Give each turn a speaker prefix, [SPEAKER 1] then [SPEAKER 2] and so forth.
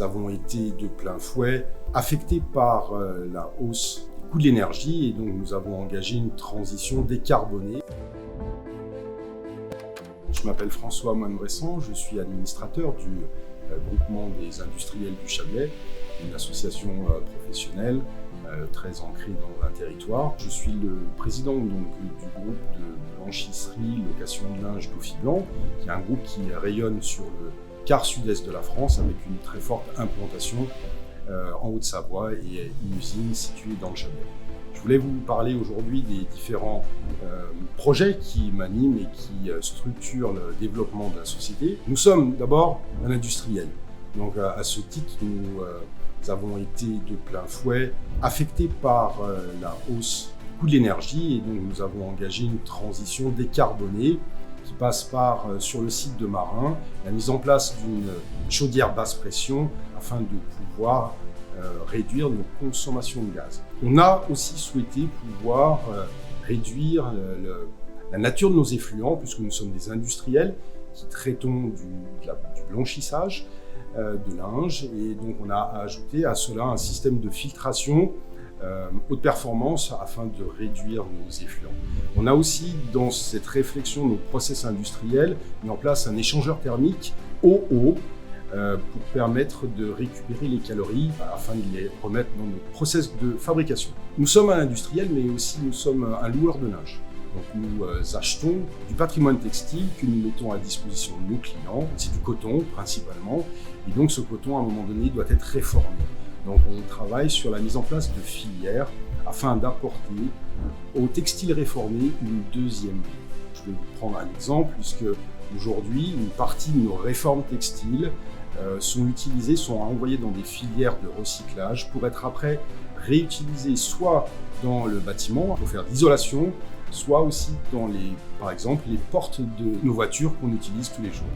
[SPEAKER 1] avons été de plein fouet affectés par la hausse des coûts de l'énergie et donc nous avons engagé une transition décarbonée. Je m'appelle François Moine-Bresson, je suis administrateur du groupement des industriels du Chablais, une association professionnelle très ancrée dans un territoire. Je suis le président du groupe de blanchisserie location de linge Dauphy Blanc, qui est un groupe qui rayonne sur le quart sud-est de la France avec une très forte implantation en Haute-Savoie et une usine située dans le Chablais. Je voulais vous parler aujourd'hui des différents projets qui m'animent et qui structurent le développement de la société. Nous sommes d'abord un industriel. Donc à ce titre, nous avons été de plein fouet affectés par la hausse du coût de l'énergie et donc nous avons engagé une transition décarbonée qui passe par, sur le site de Marin, la mise en place d'une chaudière basse pression afin de pouvoir réduire nos consommations de gaz. On a aussi souhaité pouvoir réduire la nature de nos effluents, puisque nous sommes des industriels qui traitons du blanchissage de linge, et donc on a ajouté à cela un système de filtration haute performance afin de réduire nos effluents. On a aussi, dans cette réflexion de nos process industriels, mis en place un échangeur thermique eau-eau pour permettre de récupérer les calories afin de les remettre dans notre process de fabrication. Nous sommes un industriel, mais aussi nous sommes un loueur de linge. Donc nous achetons du patrimoine textile que nous mettons à disposition de nos clients. C'est du coton principalement, et donc ce coton à un moment donné doit être réformé. Donc on travaille sur la mise en place de filières afin d'apporter au textile réformé une deuxième vie. Je vais vous prendre un exemple, puisque aujourd'hui une partie de nos réformes textiles sont envoyées dans des filières de recyclage pour être après réutilisées soit dans le bâtiment pour faire de l'isolation, soit aussi dans par exemple les portes de nos voitures qu'on utilise tous les jours.